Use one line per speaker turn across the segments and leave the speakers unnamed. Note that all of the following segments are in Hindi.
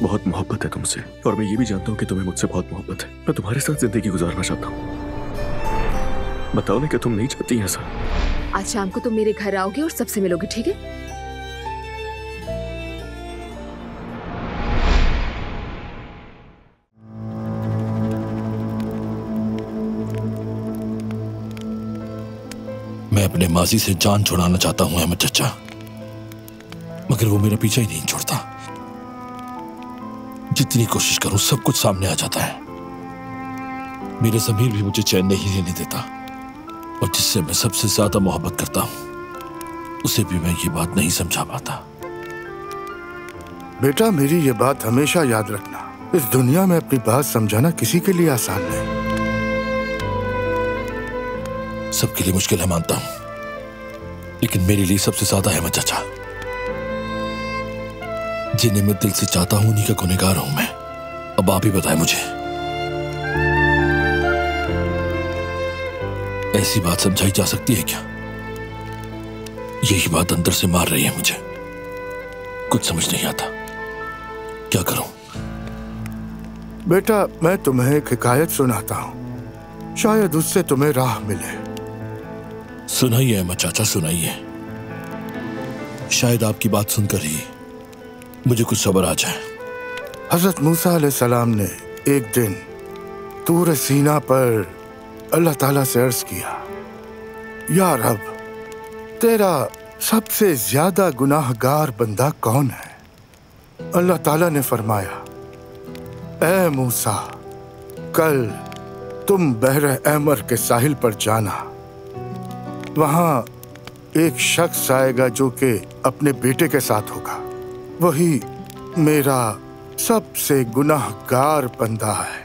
बहुत मोहब्बत है तुमसे, और मैं ये भी जानता हूँ कि तुम्हें मुझसे बहुत मोहब्बत है। मैं तुम्हारे साथ जिंदगी गुजारना चाहता हूँ। बताओ ना कि तुम नहीं चाहती ऐसा?
आज शाम को तुम मेरे घर आओगे और सबसे मिलोगे, ठीक है?
मैं अपने माजी से जान छुड़ाना चाहता हूं अहमद चचा, मगर वो मेरा पीछा ही नहीं छोड़ता। जितनी कोशिश करूं सब कुछ सामने आ जाता है। मेरा ज़मीर भी मुझे चैन नहीं लेने देता, और जिससे मैं सबसे ज्यादा मोहब्बत करता हूं उसे भी मैं ये बात नहीं समझा पाता।
बेटा, मेरी ये बात हमेशा याद रखना, इस दुनिया में अपनी बात समझाना किसी के लिए आसान नहीं।
सबके लिए मुश्किल है मानता हूं, लेकिन मेरे लिए सबसे ज्यादा अहमद चाचा। जिन्हें मैं दिल से चाहता हूं उन्हीं का गुनहगार हूं मैं। अब आप ही बताएं मुझे, ऐसी बात समझाई जा सकती है क्या? यही बात अंदर से मार रही है मुझे, कुछ समझ नहीं आता, क्या करूं?
बेटा, मैं तुम्हें एक हिकायत सुनाता हूं, शायद उससे तुम्हें राह मिले।
सुनाइए अहमद चाचा, सुनाइए। शायद आपकी बात सुनकर ही मुझे कुछ सब्र आ जाए।
हजरत मूसा अलैहिस्सलाम ने एक दिन तूर सीना पर अल्लाह ताला से अर्ज किया, या रब, तेरा सबसे ज्यादा गुनाहगार बंदा कौन है? अल्लाह ताला ने फरमाया, ए मूसा, कल तुम बहर अहमर के साहिल पर जाना। वहां एक शख्स आएगा जो कि अपने बेटे के साथ होगा। वही मेरा सबसे गुनाहगार बंदा है।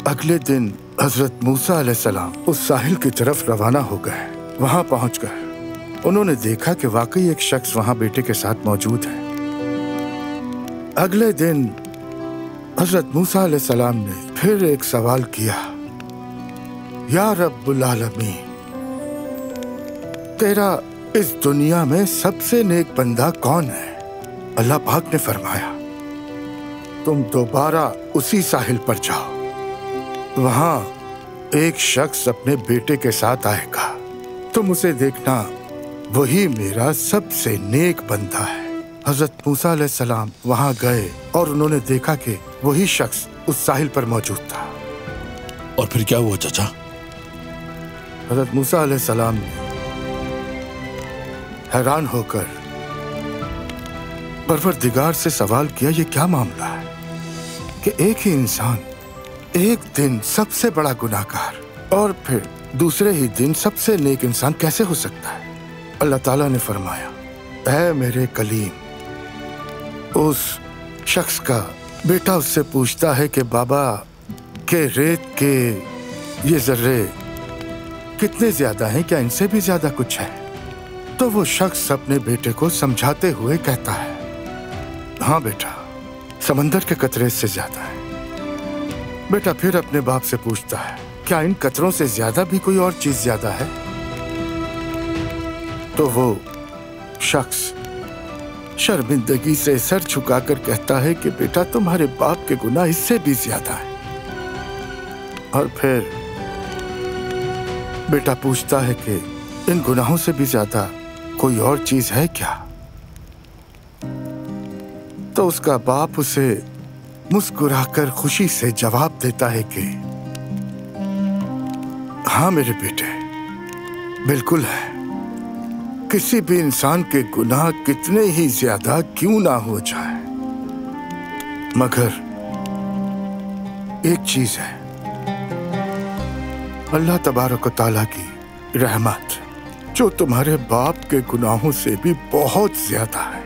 अगले दिन हजरत मूसा अलैहिस्सलाम उस साहिल की तरफ रवाना हो गए। वहां पहुंचकर उन्होंने देखा कि वाकई एक शख्स वहां बेटे के साथ मौजूद है। अगले दिन हजरत मूसा अलैहिस्सलाम ने फिर एक सवाल किया, या रब्बुल आलमीन, तेरा इस दुनिया में सबसे नेक बंदा कौन है? अल्लाह पाक ने फरमाया, तुम दोबारा उसी साहिल पर जाओ। वहां एक शख्स अपने बेटे के साथ आएगा, तुम उसे देखना, वही मेरा सबसे नेक बंदा है। हजरत मूसा अलैहिस्सलाम वहां गए और उन्होंने देखा कि वही शख्स उस साहिल पर मौजूद था।
और फिर क्या हुआ चाचा?
हजरत मूसा अलैहिस्सलाम ने हैरान होकर परवरदिगार से सवाल किया, ये क्या मामला है कि एक ही इंसान एक दिन सबसे बड़ा गुनाहगार और फिर दूसरे ही दिन सबसे नेक इंसान कैसे हो सकता है? अल्लाह ताला ने फरमाया, ऐ मेरे कलीम, उस शख्स का बेटा उससे पूछता है कि बाबा के रेत के ये जर्रे कितने ज्यादा हैं, क्या इनसे भी ज्यादा कुछ है? तो वो शख्स अपने बेटे को समझाते हुए कहता है, हाँ बेटा, समंदर के कतरे से ज्यादा है। बेटा फिर अपने बाप से पूछता है, क्या इन कतरों से ज्यादा भी कोई और चीज ज्यादा है? तो वो शख्स शर्मिंदगी से सर झुकाकर कहता है कि बेटा, तुम्हारे बाप के गुनाह इससे भी ज्यादा है। और फिर बेटा पूछता है कि इन गुनाहों से भी ज्यादा कोई और चीज है क्या? तो उसका बाप उसे मुस्कुराकर खुशी से जवाब देता है कि हाँ मेरे बेटे, बिल्कुल है। किसी भी इंसान के गुनाह कितने ही ज्यादा क्यों ना हो जाए, मगर एक चीज है, अल्लाह तबारक व तआला की रहमत, जो तुम्हारे बाप के गुनाहों से भी बहुत ज्यादा है।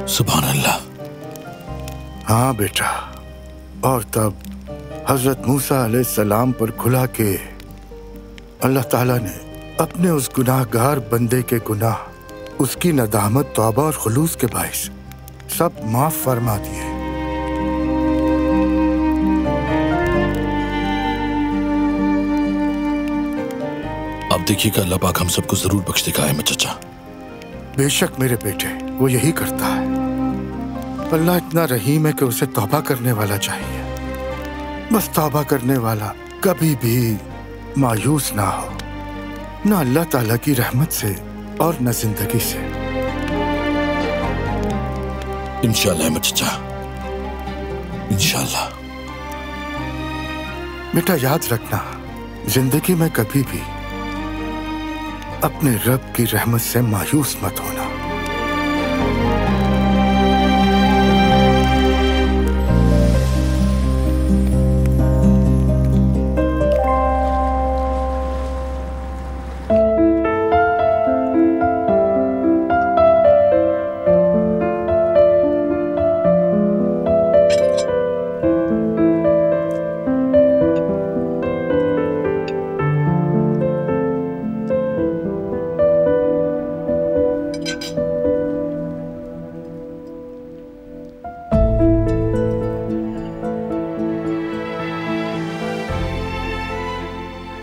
सुभान अल्लाह।
हाँ बेटा, और तब हजरत मूसा अलैहिस्सलाम पर खुला के अल्लाह ताला ने अपने उस गुनाहगार बंदे के गुनाह, उसकी नदामत, तौबा और खुलूस के बाइस सब माफ फरमा दिए।
अब देखिएगा, अल्लाह पाक हम सबको जरूर बख्श देगा अहमद चचा।
बेशक मेरे बेटे, वो यही करता है। अल्लाह इतना रहीम है कि उसे तौबा करने वाला चाहिए। बस तौबा करने वाला कभी भी मायूस ना हो, ना अल्लाह ताला की रहमत से और न जिंदगी से।
इंशाल्लाह अहमद चचा, इंशाल्लाह।
बेटा याद रखना, जिंदगी में कभी भी अपने रब की रहमत से मायूस मत होना।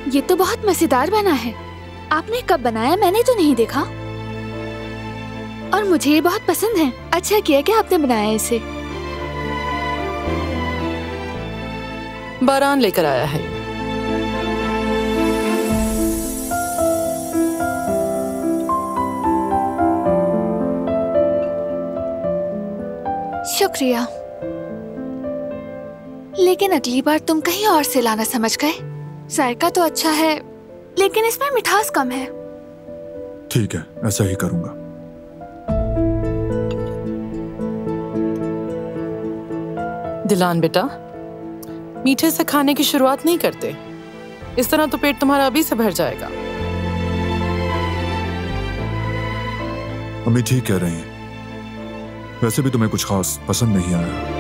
ये तो बहुत मजेदार बना है। आपने कब बनाया? मैंने तो नहीं देखा। और मुझे ये बहुत पसंद है। अच्छा किया कि आपने बनाया इसे।
बारान लेकर आया है।
शुक्रिया, लेकिन अगली बार तुम कहीं और से लाना समझ गए। जायका तो अच्छा है, लेकिन इसमें मिठास कम है।
ठीक है, ऐसा ही करूंगा।
दिलान बेटा, मीठे से खाने की शुरुआत नहीं करते। इस तरह तो पेट तुम्हारा अभी से भर जाएगा।
अम्मी ठीक कह रही हैं। वैसे भी तुम्हें कुछ खास पसंद नहीं आया।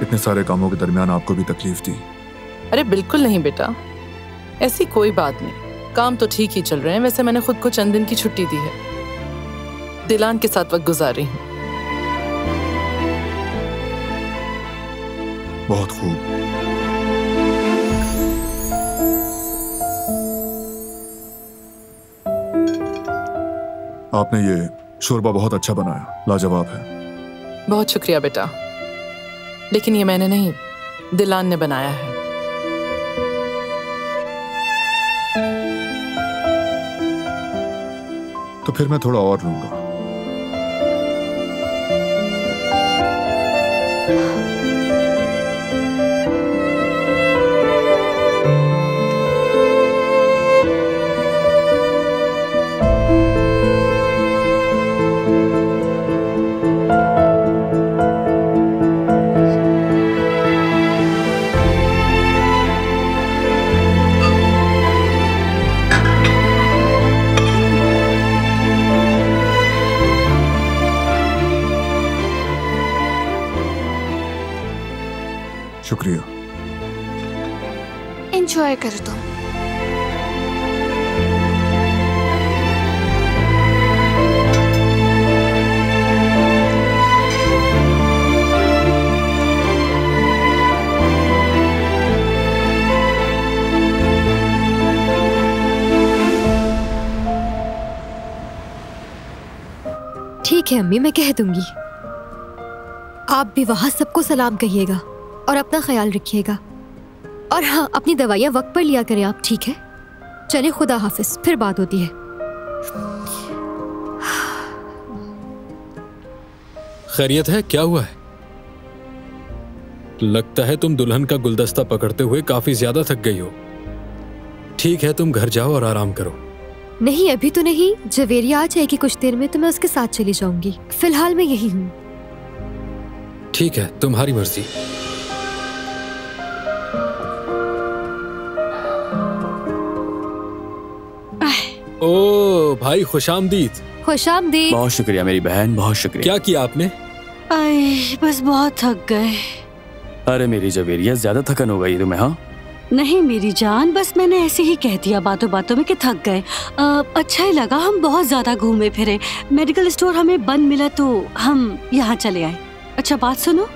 इतने सारे कामों के दरमियान आपको भी तकलीफ दी?
अरे बिल्कुल नहीं बेटा, ऐसी कोई बात नहीं। काम तो ठीक ही चल रहे हैं। वैसे मैंने खुद को चंद दिन की छुट्टी दी है। दिलान के साथ वक्त गुजार रही हूँ।
बहुत खूब। आपने ये शोरबा बहुत अच्छा बनाया, लाजवाब है।
बहुत शुक्रिया बेटा, लेकिन ये मैंने नहीं, दिलान ने बनाया है।
तो फिर मैं थोड़ा और लूंगा। शुक्रिया।
एंजॉय करो तुम।
ठीक है अम्मी, मैं कह दूंगी। आप भी वहां सबको सलाम कहिएगा और अपना ख्याल रखिएगा। और हाँ, अपनी दवाइयाँ वक्त पर लिया करें आप, ठीक है? चले, खुदा हाफिज, फिर बात होती है।
खैरियत है? क्या हुआ है? लगता है तुम दुल्हन का गुलदस्ता पकड़ते हुए काफी ज्यादा थक गई हो। ठीक है, तुम घर जाओ और आराम करो।
नहीं, अभी तो नहीं। जवेरिया आ जाएगी कुछ देर में तो मैं उसके साथ चली जाऊंगी। फिलहाल मैं यही हूँ।
ठीक है, तुम्हारी मर्जी। ओ भाई, खुशामदीद।
खुशामदीद।
बहुत शुक्रिया मेरी बहन, बहुत शुक्रिया।
क्या किया आपने?
बस बहुत थक गए।
अरे मेरी जवेरिया, ज्यादा थकन हो गई तुम्हें? हाँ
नहीं मेरी जान, बस मैंने ऐसे ही कह दिया बातों बातों में कि थक गए। अच्छा ही लगा, हम बहुत ज्यादा घूमे फिरे। मेडिकल स्टोर हमें बंद मिला तो हम यहाँ चले आए। अच्छा बात सुनो,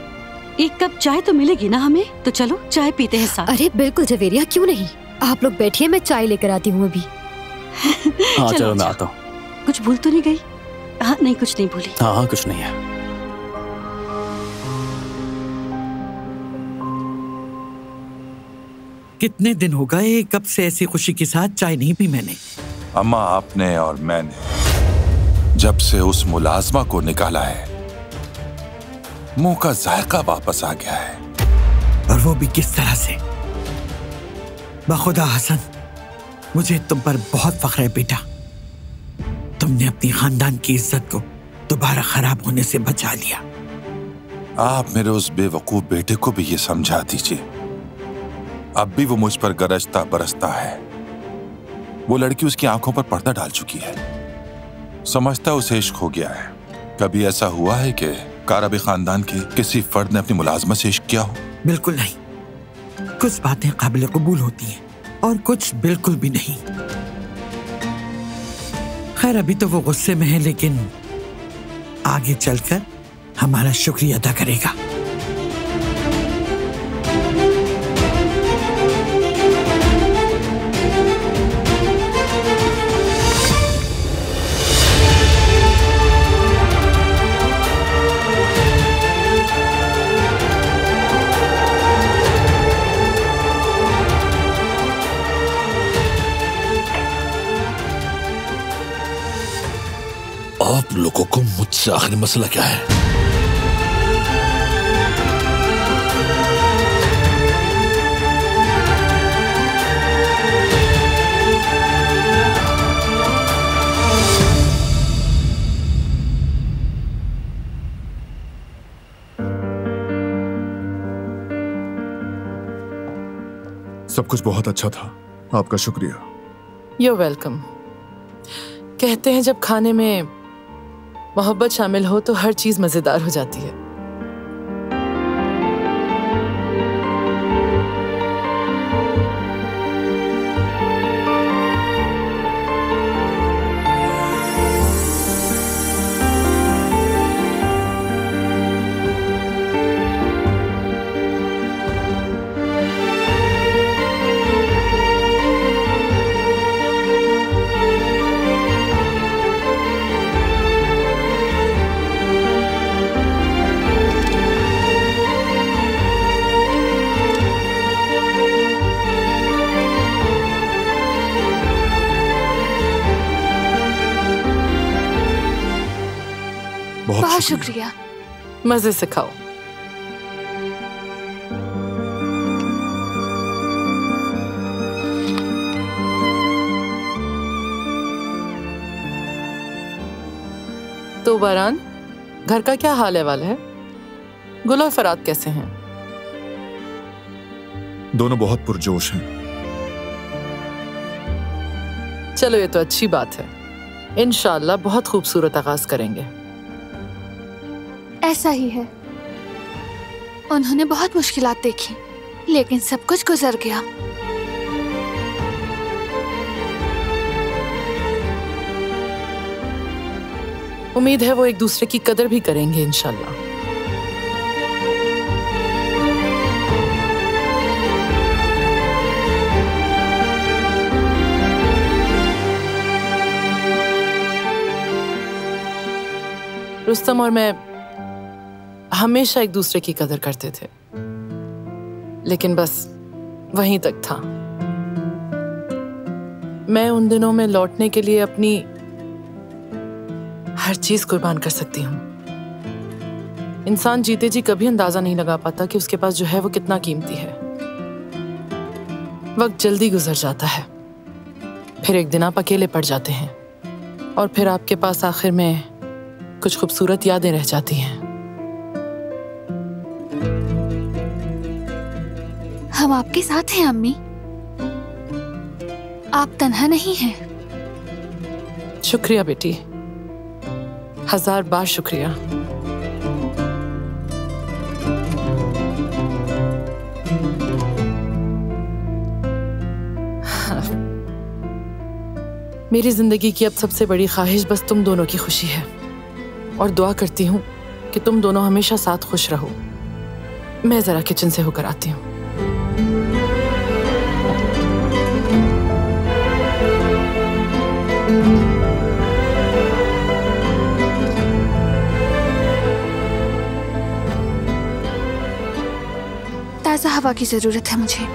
एक कप चाय तो मिलेगी ना हमें? तो चलो चाय पीते हैं साथ।
अरे बिल्कुल जवेरिया, क्यों नहीं, आप लोग बैठिए, मैं चाय लेकर आती हूँ अभी।
हाँ चलो मैं आता हूँ।
कुछ भूल तो नहीं गई? हाँ नहीं, कुछ नहीं भूली।
हाँ हाँ कुछ नहीं है।
कितने दिन हो गए कब से ऐसी खुशी के साथ चाय नहीं पी मैंने।
अम्मा, आपने और मैंने जब से उस मुलाजमा को निकाला है, मुंह का जायका वापस आ गया है।
और वो भी किस तरह से। बखुदा हसन, मुझे तुम पर बहुत फख्र है बेटा। तुमने अपनी खानदान की इज्जत को दोबारा खराब होने से बचा लिया।
आप मेरे उस बेवकूफ बेटे को भी ये समझा दीजिए, अब भी वो मुझ पर गरजता बरसता है। वो लड़की उसकी आंखों पर पर्दा डाल चुकी है, समझता उसे इश्क हो गया है। कभी ऐसा हुआ है कि कारबी खानदान के किसी फर्द ने अपनी मुलाजमत से इश्क किया हो?
बिल्कुल नहीं। कुछ बातें काबिल कबूल होती हैं और कुछ बिल्कुल भी नहीं। खैर अभी तो वो गुस्से में है, लेकिन आगे चलकर हमारा शुक्रिया अदा करेगा।
आप लोगों को मुझसे आखिरी मसला क्या है?
सब कुछ बहुत अच्छा था, आपका शुक्रिया।
You're welcome. कहते हैं जब खाने में मोहब्बत शामिल हो तो हर चीज मजेदार हो जाती है।
बहुत शुक्रिया।
मजे से खाओ। तो बारान, घर का क्या हाल अहवाल है? गुल और फरात कैसे हैं?
दोनों बहुत पुरजोश हैं।
चलो ये तो अच्छी बात है। इंशाअल्लाह बहुत खूबसूरत आगाज करेंगे।
ऐसा ही है। उन्होंने बहुत मुश्किलात देखी, लेकिन सब कुछ गुजर गया।
उम्मीद है वो एक दूसरे की कदर भी करेंगे इंशाअल्लाह। रुस्तम और मैं हमेशा एक दूसरे की कदर करते थे, लेकिन बस वहीं तक था। मैं उन दिनों में लौटने के लिए अपनी हर चीज कुर्बान कर सकती हूँ। इंसान जीते जी कभी अंदाजा नहीं लगा पाता कि उसके पास जो है वो कितना कीमती है। वक्त जल्दी गुजर जाता है, फिर एक दिन आप अकेले पड़ जाते हैं और फिर आपके पास आखिर में कुछ खूबसूरत यादें रह जाती हैं।
हम आपके साथ हैं अम्मी, आप तन्हा नहीं हैं।
शुक्रिया बेटी, 1000 बार शुक्रिया। मेरी जिंदगी की अब सबसे बड़ी ख्वाहिश बस तुम दोनों की खुशी है और दुआ करती हूँ कि तुम दोनों हमेशा साथ खुश रहो। मैं जरा किचन से होकर आती हूँ।
ताज़ा हवा की जरूरत है मुझे।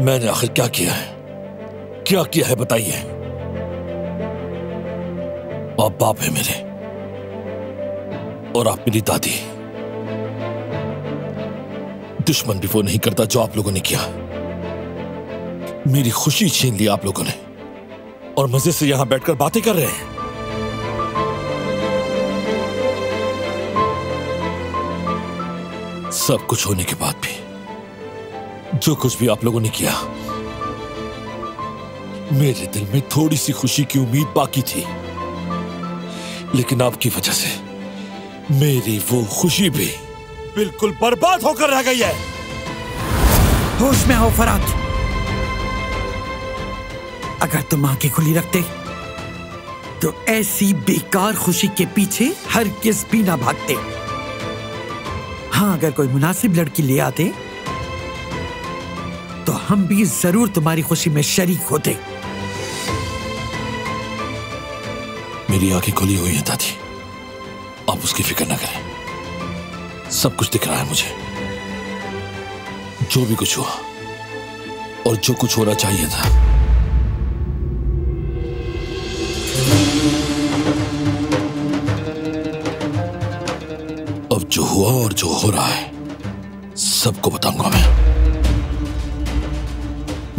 मैंने आखिर क्या किया है? क्या किया है बताइए। आप बाप है मेरे और आप मेरी दादी। दुश्मन भी वो नहीं करता जो आप लोगों ने किया। मेरी खुशी छीन ली आप लोगों ने और मजे से यहां बैठकर बातें कर रहे हैं। सब कुछ होने के बाद भी, जो कुछ भी आप लोगों ने किया, मेरे दिल में थोड़ी सी खुशी की उम्मीद बाकी थी, लेकिन आपकी वजह से मेरी वो खुशी भी बिल्कुल बर्बाद होकर रह गई है।
होश में आओ फरात। अगर तुम आंखें खुली रखते तो ऐसी बेकार खुशी के पीछे हरगिज़ भी ना भागते। हाँ, अगर कोई मुनासिब लड़की ले आते तो हम भी जरूर तुम्हारी खुशी में शरीक होते।
मेरी आंखें खुली हुई हैं दादी, आप उसकी फिक्र ना करें। सब कुछ दिख रहा है मुझे, जो भी कुछ हुआ और जो कुछ होना चाहिए था। अब जो हुआ और जो हो रहा है सबको बताऊंगा मैं।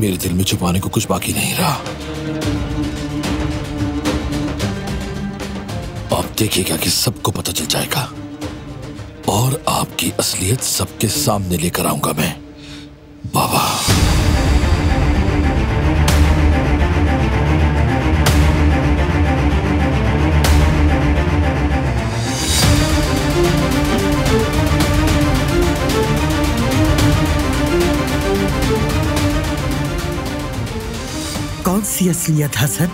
मेरे दिल में छुपाने को कुछ बाकी नहीं रहा। आप देखिएगा कि सबको पता चल जाएगा और आपकी असलियत सबके सामने लेकर आऊंगा मैं। बाबा,
कौन सी असलियत हसन?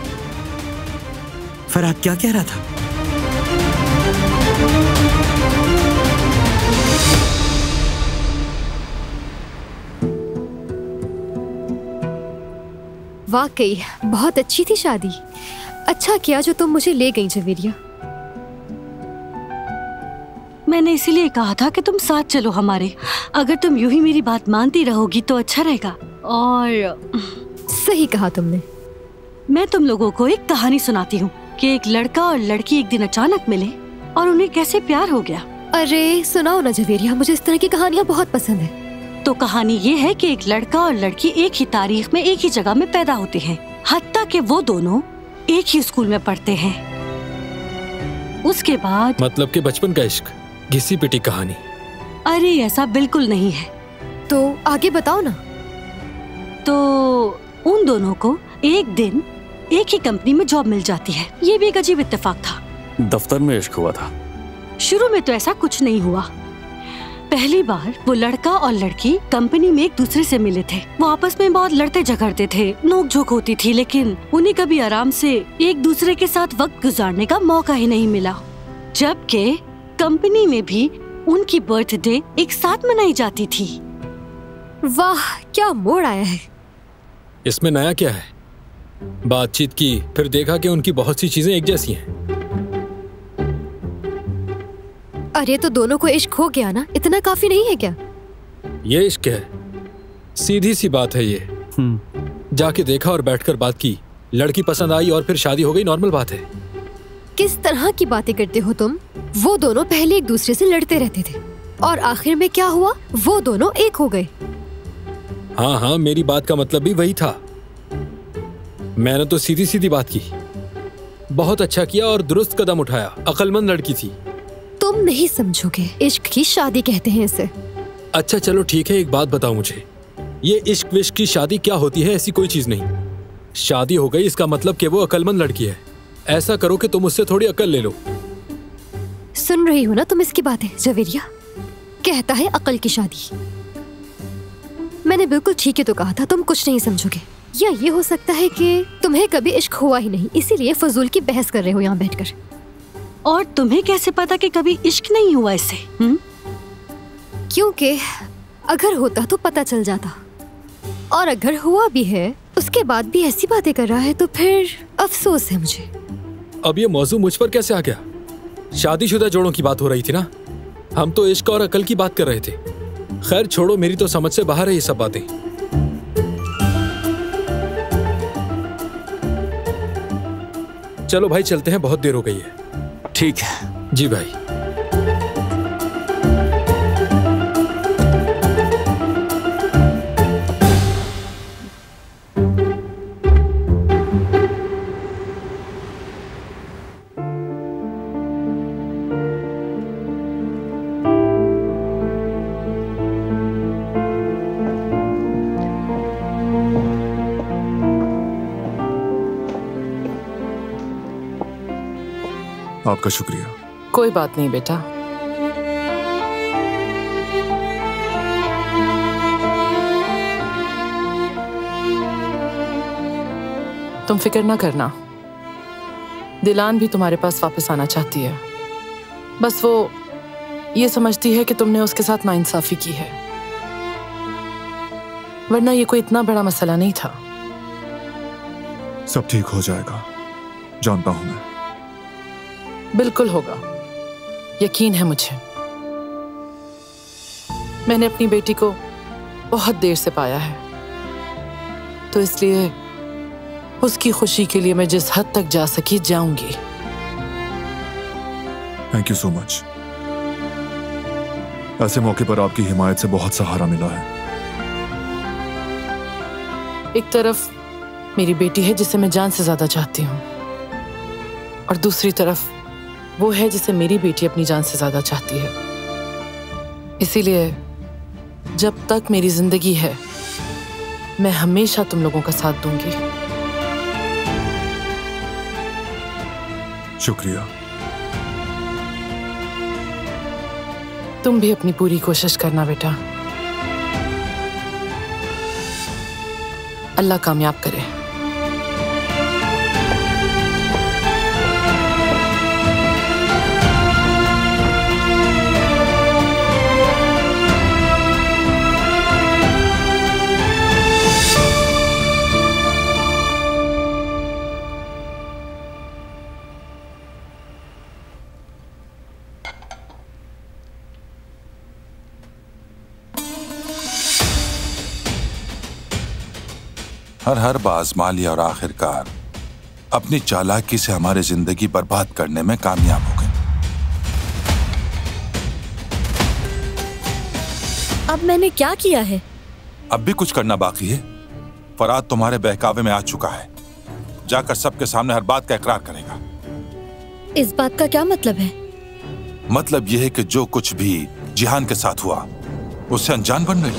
फराद क्या कह रहा था?
वाकई बहुत अच्छी थी शादी। अच्छा किया जो तुम मुझे ले गई जवेरिया।
मैंने इसीलिए कहा था कि तुम साथ चलो हमारे। अगर तुम यूं ही मेरी बात मानती रहोगी तो अच्छा रहेगा। और
सही कहा तुमने।
मैं तुम लोगों को एक कहानी सुनाती हूँ कि एक लड़का और लड़की एक दिन अचानक मिले और उन्हें कैसे प्यार हो गया।
अरे सुनाओ ना जवेरिया, मुझे इस तरह की कहानियाँ बहुत पसंद है।
तो कहानी ये है कि एक लड़का और लड़की एक ही तारीख में एक ही जगह में पैदा होते हैं, हत्ता कि वो दोनों एक ही स्कूल में पढ़ते हैं। उसके बाद
मतलब कि बचपन का इश्क, घिसी पिटी कहानी।
अरे ऐसा बिल्कुल नहीं है।
तो आगे बताओ ना।
तो उन दोनों को एक दिन एक ही कंपनी में जॉब मिल जाती है। ये भी एक अजीब इत्तेफाक था।
दफ्तर में इश्क हुआ था?
शुरू में तो ऐसा कुछ नहीं हुआ। पहली बार वो लड़का और लड़की कंपनी में एक दूसरे से मिले थे। वो आपस में बहुत लड़ते झगड़ते थे, नोक-झोंक होती थी, लेकिन उन्हें कभी आराम से एक दूसरे के साथ वक्त गुजारने का मौका ही नहीं मिला। जबकि कंपनी में भी उनकी बर्थडे एक साथ मनाई जाती थी।
वाह, क्या मोड़ आया है।
इसमें नया क्या है? बातचीत की, फिर देखा कि उनकी बहुत सी चीजें एक जैसी हैं।
अरे तो दोनों को इश्क हो गया ना, इतना काफी नहीं है क्या?
ये इश्क है? सीधी सी बात है ये। जाके देखा और बैठकर बात की, लड़की पसंद आई और फिर शादी हो गई, नॉर्मल बात है।
किस तरह की बातें करते हो तुम? वो दोनों पहले एक दूसरे से लड़ते रहते थे और आखिर में क्या हुआ, वो दोनों एक हो गए।
हाँ हाँ, मेरी बात का मतलब भी वही था। मैंने तो सीधी सीधी बात की। बहुत अच्छा किया और दुरुस्त कदम उठाया। अक्लमंद लड़की थी।
तुम नहीं समझोगे, इश्क की शादी कहते हैं इसे।
अच्छा चलो ठीक है, एक बात बताओ मुझे, ये इश्क विश्क की शादी क्या होती है, ऐसी कोई चीज नहीं। शादी हो गई इसका मतलब कि वो अक्लमंद लड़की है। ऐसा करो कि तुम उससे थोड़ी अकल ले लो।
सुन रही हो ना तुम इसकी बातें? जवेरिया कहता है अकल की शादी। मैंने बिल्कुल ठीक ही तो कहा था, तुम कुछ नहीं समझोगे। या ये हो सकता है कि तुम्हें कभी इश्क हुआ ही नहीं, इसीलिए फजूल की बहस कर रहे हो यहाँ बैठकर।
और तुम्हें कैसे पता कि कभी इश्क नहीं हुआ इससे?
क्योंकि अगर होता तो पता चल जाता, और अगर हुआ भी है उसके बाद भी ऐसी बातें कर रहा है तो फिर अफसोस है मुझे।
अब ये मौजू मुझ पर कैसे आ गया? शादीशुदा जोड़ों की बात हो रही थी ना, हम तो इश्क और अकल की बात कर रहे थे। खैर छोड़ो, मेरी तो समझ से बाहर है ये सब बातें। चलो भाई चलते हैं, बहुत देर हो गई है।
ठीक है
जी भाई।
आपका शुक्रिया।
कोई बात नहीं बेटा। तुम फिक्र ना करना, दिलान भी तुम्हारे पास वापस आना चाहती है। बस वो ये समझती है कि तुमने उसके साथ नाइंसाफी की है, वरना ये कोई इतना बड़ा मसला नहीं था।
सब ठीक हो जाएगा, जानता हूं मैं।
बिल्कुल होगा, यकीन है मुझे। मैंने अपनी बेटी को बहुत देर से पाया है, तो इसलिए उसकी खुशी के लिए मैं जिस हद तक जा सकी जाऊंगी।
Thank you so much. ऐसे मौके पर आपकी हिमायत से बहुत सहारा मिला है।
एक तरफ मेरी बेटी है जिसे मैं जान से ज्यादा चाहती हूँ, और दूसरी तरफ वो है जिसे मेरी बेटी अपनी जान से ज्यादा चाहती है। इसीलिए जब तक मेरी जिंदगी है मैं हमेशा तुम लोगों का साथ दूंगी।
शुक्रिया।
तुम भी अपनी पूरी कोशिश करना बेटा। अल्लाह कामयाब करे।
हर बार आजमा लिया और आखिरकार अपनी चालाकी से हमारी जिंदगी बर्बाद करने में कामयाब हो गए।
अब मैंने क्या किया है?
अब भी कुछ करना बाकी है। फराद तुम्हारे बहकावे में आ चुका है, जाकर सबके सामने हर बात का इकरार करेगा।
इस बात का क्या मतलब है?
मतलब यह है कि जो कुछ भी जिहान के साथ हुआ उससे अनजान बन गई।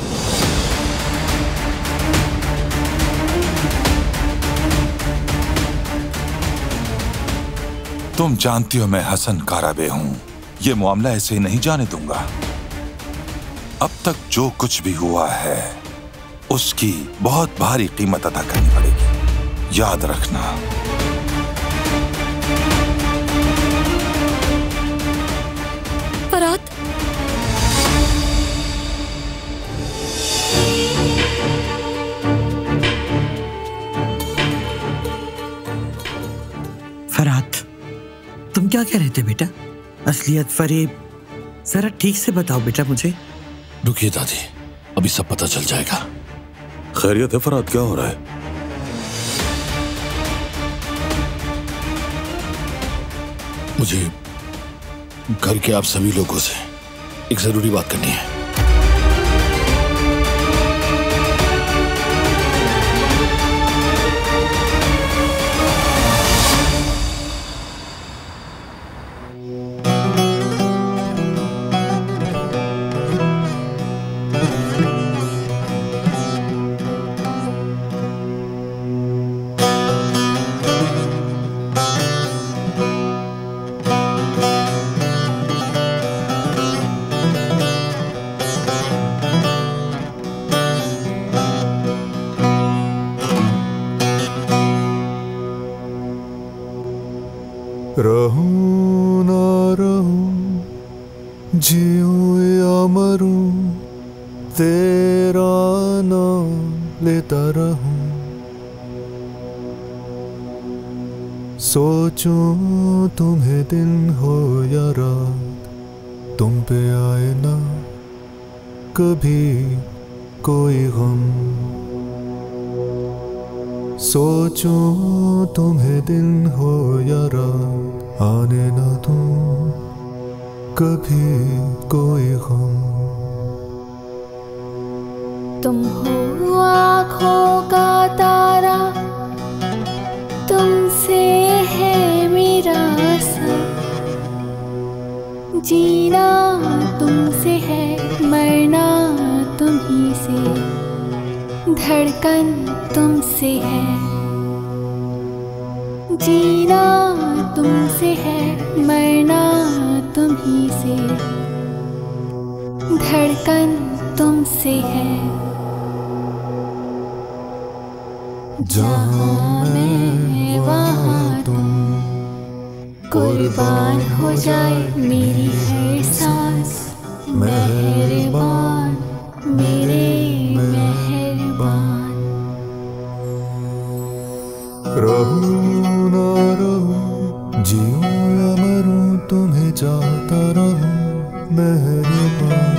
तुम जानती हो मैं हसन काराबे हूं, यह मामला ऐसे ही नहीं जाने दूंगा। अब तक जो कुछ भी हुआ है उसकी बहुत भारी कीमत अदा करनी पड़ेगी, याद रखना।
फराद,
फराद, तुम क्या कह रहे थे बेटा? असलियत, फरेब, जरा ठीक से बताओ बेटा मुझे।
रुकिए दादी, अभी सब पता चल जाएगा।
खैरियत है फराद, क्या हो रहा है?
मुझे घर के आप सभी लोगों से एक जरूरी बात करनी है।
रहूं ना रहूं, जीऊं या मरूं, तेरा नाम लेता रहूं। सोचूं तुम्हें दिन हो या रात, तुम पे आए ना कभी कोई गम। सोचूं तुम्हें दिन हो या रात, आने ना दूं कभी कोई गम।
तुम हो आँखों का तारा, तुमसे है मेरा सब। जीना तुमसे है, मरना तुम्ही से, धड़कन तुमसे है। जीना तुमसे है, मरना तुम्ही से, धड़कन तुमसे है। जहाँ मैं वहाँ तुम, कुर्बान हो जाए मेरी हर सांस। मेहरबान मेरे मेहरबान।
रहूं ना रहूं, जीऊं या मरूं, तुम्हें चाहता रहूं मेहरबान।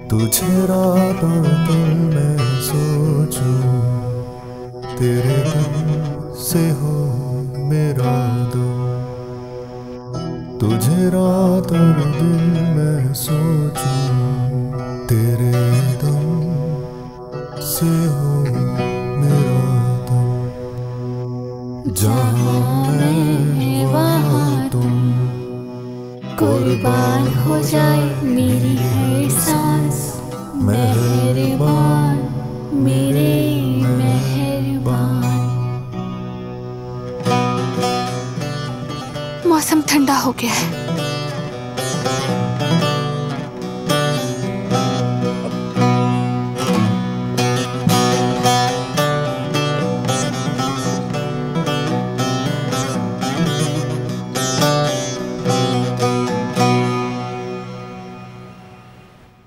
तुझे रातों दिन मैं सोचूं, तेरे दम से हो मेरा दम। तुझे रात और दिन मैं सोचूं, तेरे दम से हो मेरा दम। जहाँ मैं वहाँ तुम,
कुर्बान हो जाए मेरी हर सांस। मेहरबान मेरे मेहरबान।
मौसम ठंडा हो गया है।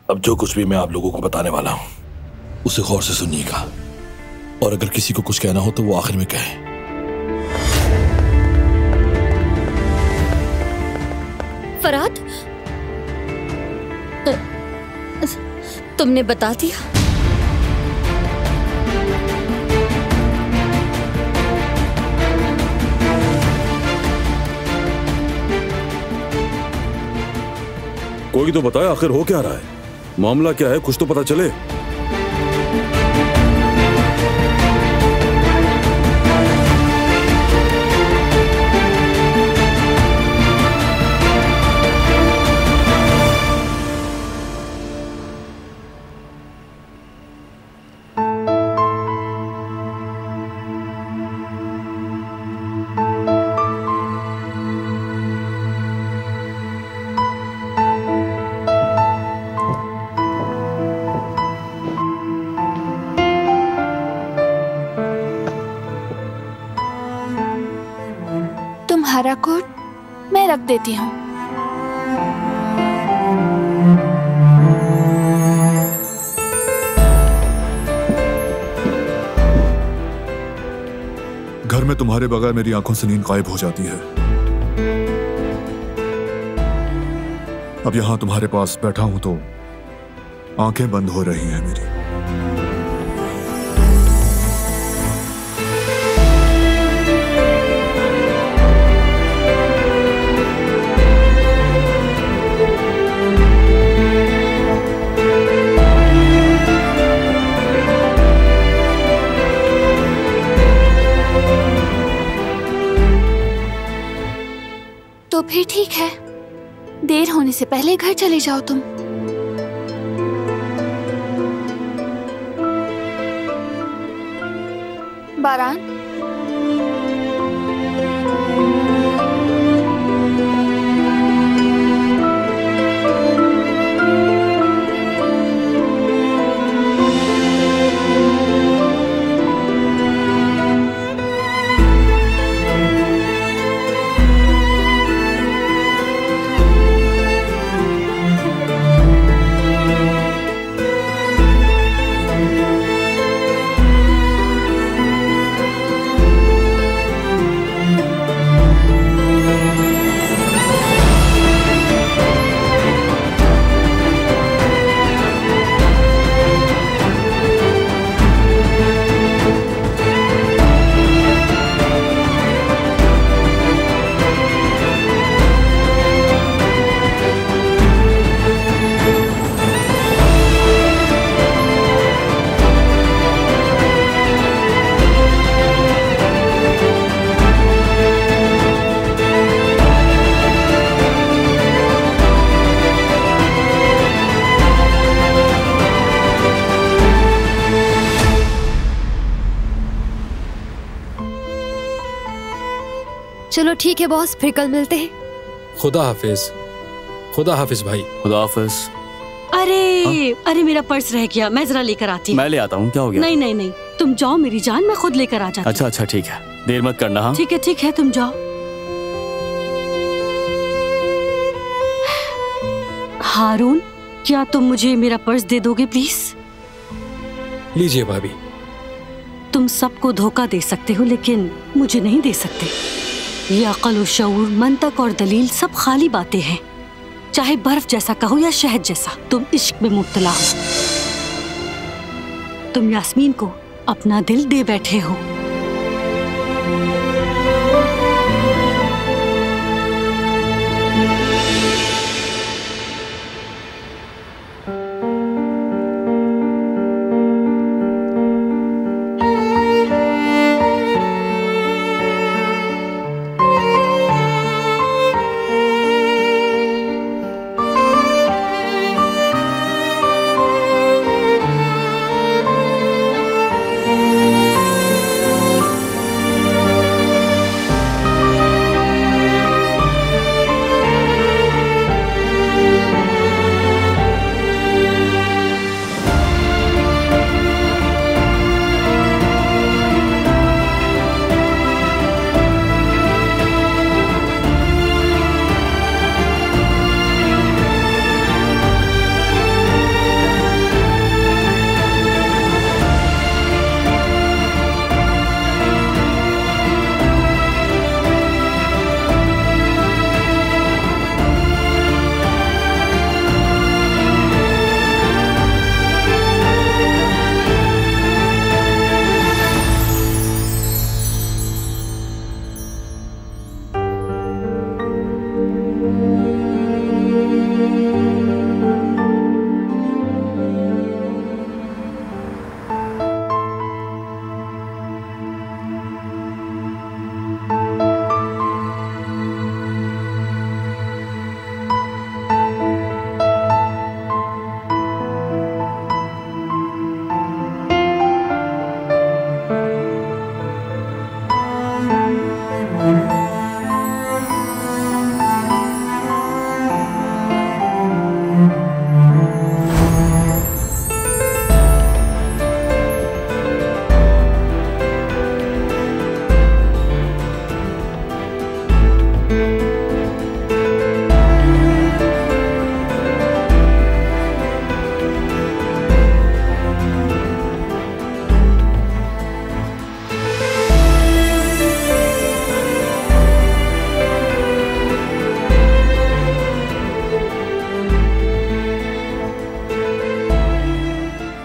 अब जो कुछ भी मैं आप लोगों को बताने वाला हूं, उसे गौर से सुनिएगा, और अगर किसी को कुछ कहना हो तो वो आखिर में कहे।
फरहाद, तुमने बता दिया?
कोई तो बताए आखिर हो क्या रहा है, मामला क्या है, कुछ तो पता चले।
तुम्हारा कोट मैं रख देती हूँ।
घर में तुम्हारे बगैर मेरी आंखों से नींद गायब हो जाती है। अब यहां तुम्हारे पास बैठा हूं तो आंखें बंद हो रही हैं मेरी।
तो फिर ठीक है, देर होने से पहले घर चले जाओ तुम। बारान,
चलो ठीक है बॉस, फिर कल मिलते हैं।
खुदा हाफिज। खुदा हाफिज भाई।
खुदा हाफिज।
अरे मेरा पर्स रह गया, मैं जरा लेकर आती हूँ।
मैं ले आता हूँ, क्या हो गया?
नहीं, तुम जाओ मेरी जान, मैं खुद लेकर आ जाती हूँ।
अच्छा ठीक है, देर मत करना। हाँ
ठीक है, तुम जाओ। हारून, क्या तुम मुझे मेरा पर्स दे दोगे प्लीज?
लीजिए भाभी।
तुम सबको धोखा दे सकते हो लेकिन मुझे नहीं दे सकते। ये अकल और शऊर, मंतक और दलील सब खाली बातें हैं। चाहे बर्फ जैसा कहो या शहद जैसा, तुम इश्क में मुब्तला हो। तुम यास्मीन को अपना दिल दे बैठे हो।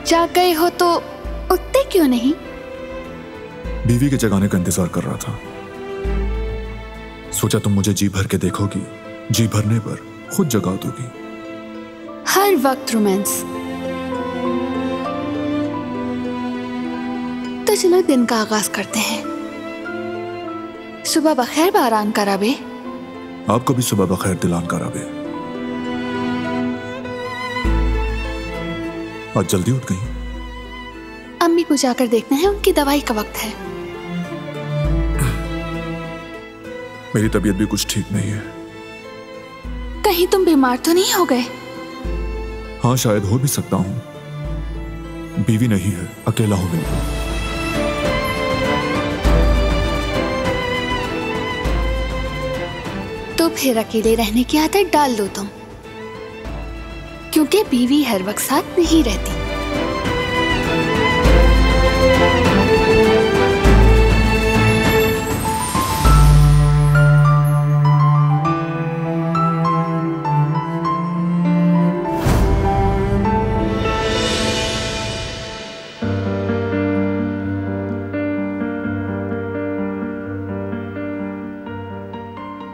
जाग गए हो तो उठते क्यों नहीं?
बीवी के जगाने का इंतजार कर रहा था। सोचा तुम मुझे जी भर के देखोगी, जी भरने पर खुद जगा दोगी।
हर वक्त रोमांस। तो चलो दिन का आगाज करते हैं। सुबह बखैर बारान कराबे।
आपको भी सुबह बखैर दिलान कराबे। आज जल्दी उठ गई?
अम्मी को जाकर देखना है, उनकी दवाई का वक्त है।
मेरी तबीयत भी कुछ ठीक नहीं है।
कहीं तुम बीमार तो नहीं हो गए?
हाँ शायद हो भी सकता हूं। बीवी नहीं है, अकेला हूं बिल्कुल।
तो फिर अकेले रहने की आदत डाल दो तुम, क्योंकि बीवी हर वक्त साथ नहीं रहती।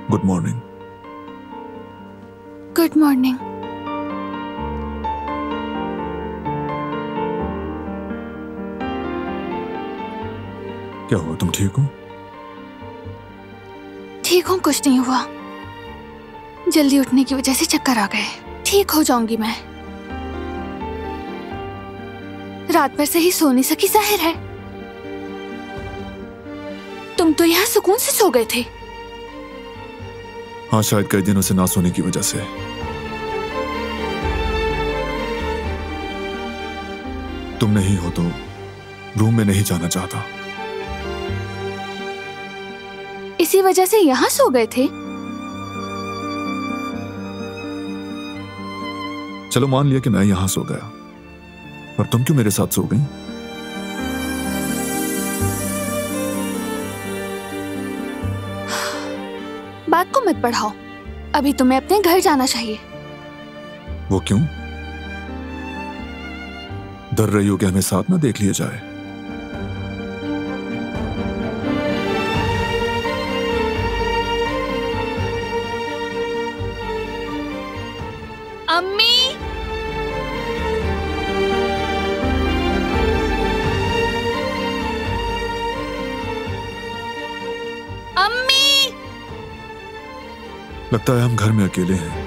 Good morning.
Good morning.
क्या हुआ, तुम ठीक हो?
ठीक हूँ, कुछ नहीं हुआ। जल्दी उठने की वजह से चक्कर आ गए। ठीक हो जाऊंगी मैं। रात भर से ही सो नहीं सकी, जाहिर है। तुम तो यहाँ सुकून से सो गए थे।
हाँ, शायद कई दिनों से ना सोने की वजह से। तुम नहीं हो तो रूम में नहीं जाना चाहता।
इसी वजह से यहाँ सो गए थे?
चलो मान लिया कि मैं यहाँ सो गया, और तुम क्यों मेरे साथ सो गई?
बात को मत बढ़ाओ, अभी तुम्हें अपने घर जाना चाहिए।
वो क्यों? डर रही हो कि हमें साथ ना देख लिया जाए?
अम्मी, अम्मी,
लगता है हम घर में अकेले हैं।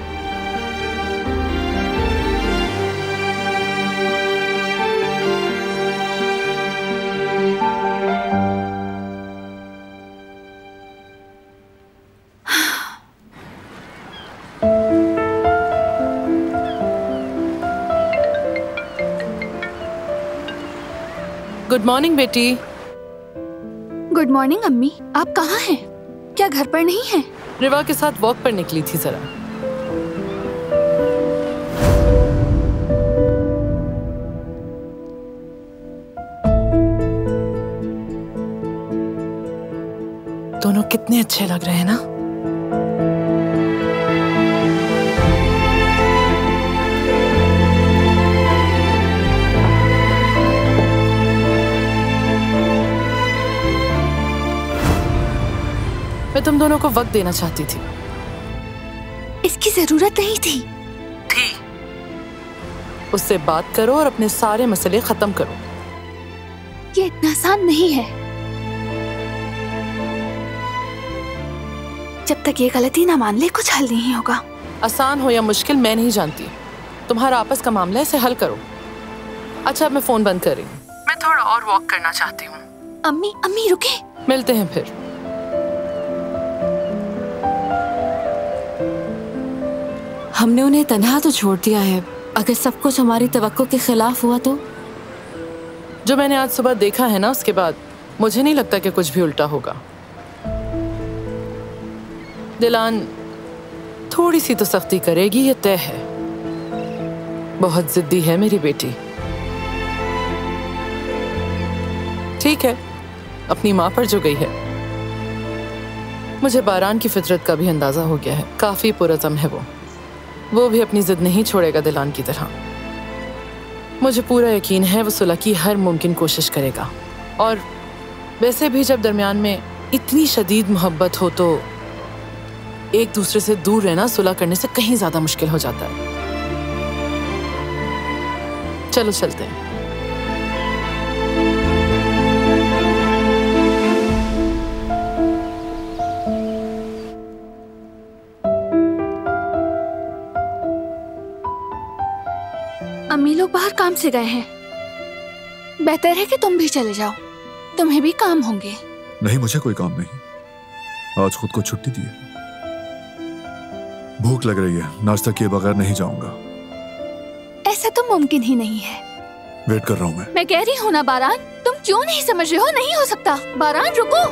गुड मॉर्निंग बेटी।
गुड मॉर्निंग अम्मी, आप कहाँ हैं? क्या घर पर नहीं हैं?
रिवा के साथ वॉक पर निकली थी जरा। दोनों कितने अच्छे लग रहे हैं ना। मैं तुम दोनों को वक्त देना चाहती थी।
इसकी जरूरत नहीं थी।
उससे बात करो और अपने सारे मसले खत्म करो।
ये इतना आसान नहीं है। जब तक ये गलती ना मान ले कुछ हल नहीं होगा।
आसान हो या मुश्किल मैं नहीं जानती, तुम्हारा आपस का मामला है, इसे हल करो। अच्छा, अब मैं फोन बंद कर रही हूँ, मैं थोड़ा और वॉक करना चाहती हूँ।
अम्मी, अम्मी रुके।
मिलते हैं फिर।
हमने उन्हें तन्हा तो छोड़ दिया है, अगर सब कुछ हमारी तवक्को के खिलाफ हुआ तो?
जो मैंने आज सुबह देखा है ना, उसके बाद मुझे नहीं लगता कि कुछ भी उल्टा होगा। दिलान थोड़ी सी तो सख्ती करेगी, ये तय है। बहुत जिद्दी है मेरी बेटी। ठीक है, अपनी माँ पर जो गई है। मुझे बारान की फितरत का भी अंदाजा हो गया है, काफी पुरज़म है वो भी अपनी जिद नहीं छोड़ेगा दिलान की तरह। मुझे पूरा यकीन है वो सुलह की हर मुमकिन कोशिश करेगा। और वैसे भी जब दरमियान में इतनी शदीद मोहब्बत हो तो एक दूसरे से दूर रहना सुलह करने से कहीं ज्यादा मुश्किल हो जाता है। चलो चलते हैं।
अम्मी लोग बाहर काम से गए हैं, बेहतर है कि तुम भी चले जाओ, तुम्हें भी काम होंगे।
नहीं, मुझे कोई काम नहीं, आज खुद को छुट्टी दी है। भूख लग रही है, नाश्ता किए बगैर नहीं जाऊंगा।
ऐसा तो मुमकिन ही नहीं है।
वेट कर रहा हूँ मैं
कह रही हूँ ना बारान, तुम क्यों नहीं समझ रहे हो? नहीं हो सकता। बारान रुको।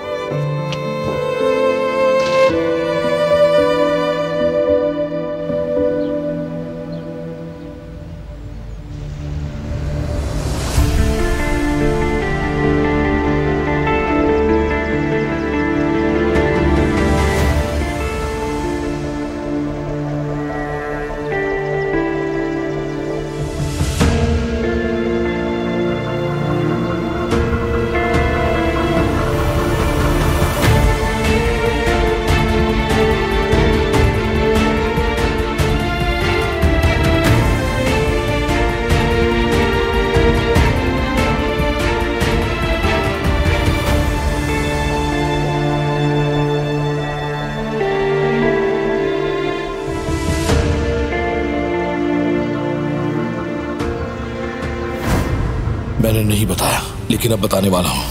मैंने नहीं बताया, लेकिन अब बताने वाला हूं।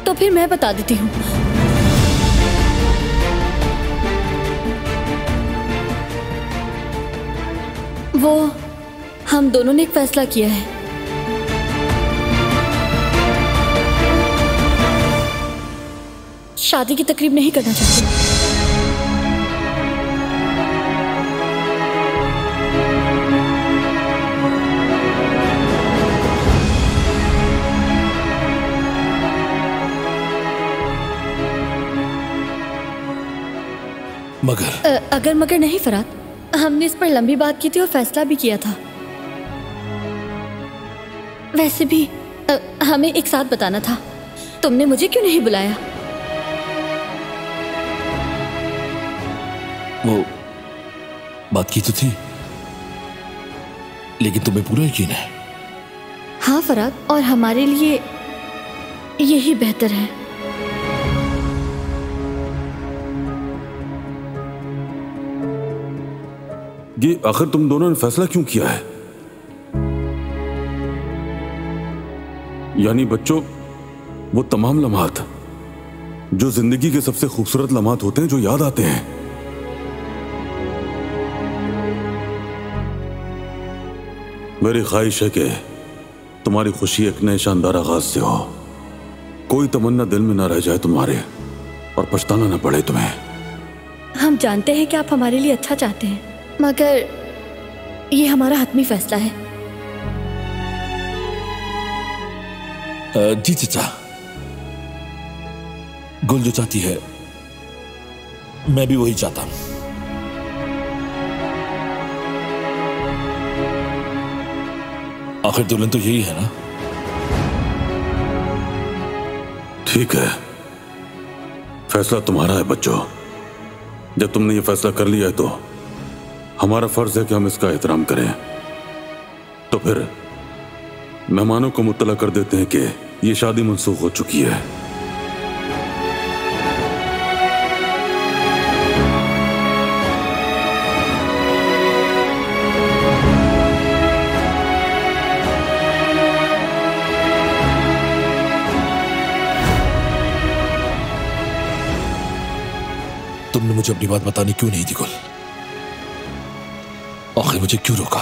तो फिर मैं बता देती हूँ। वो हम दोनों ने एक फैसला किया है। शादी की तकरीब नहीं करना चाहते।
मगर
अगर मगर नहीं फराद, हमने इस पर लंबी बात की थी और फैसला भी किया था। वैसे भी हमें एक साथ बताना था। तुमने मुझे क्यों नहीं बुलाया?
वो बात की तो थी, लेकिन तुम्हें पूरा यकीन है?
हाँ फराद, और हमारे लिए यही बेहतर है।
ये आखिर तुम दोनों ने फैसला क्यों किया है? यानी बच्चों, वो तमाम लम्हात जो जिंदगी के सबसे खूबसूरत लम्हात होते हैं, जो याद आते हैं, मेरी ख्वाहिश है कि तुम्हारी खुशी एक नए शानदार आगाज से हो। कोई तमन्ना दिल में ना रह जाए तुम्हारे, और पछताना ना पड़े तुम्हें।
हम जानते हैं कि आप हमारे लिए अच्छा चाहते हैं, मगर ये हमारा हतमी फैसला है।
जी चाचा, गुल जो चाहती है मैं भी वही चाहता हूं। आखिर दुल्हन तो यही है ना?
ठीक है, फैसला तुम्हारा है बच्चों। जब तुमने ये फैसला कर लिया है तो हमारा फर्ज है कि हम इसका एहतराम करें। तो फिर मेहमानों को मुत्तला कर देते हैं कि ये शादी मंसूख हो चुकी है।
तुमने मुझे अपनी बात बतानी क्यों नहीं दी गुल? आखिर मुझे क्यों रोका?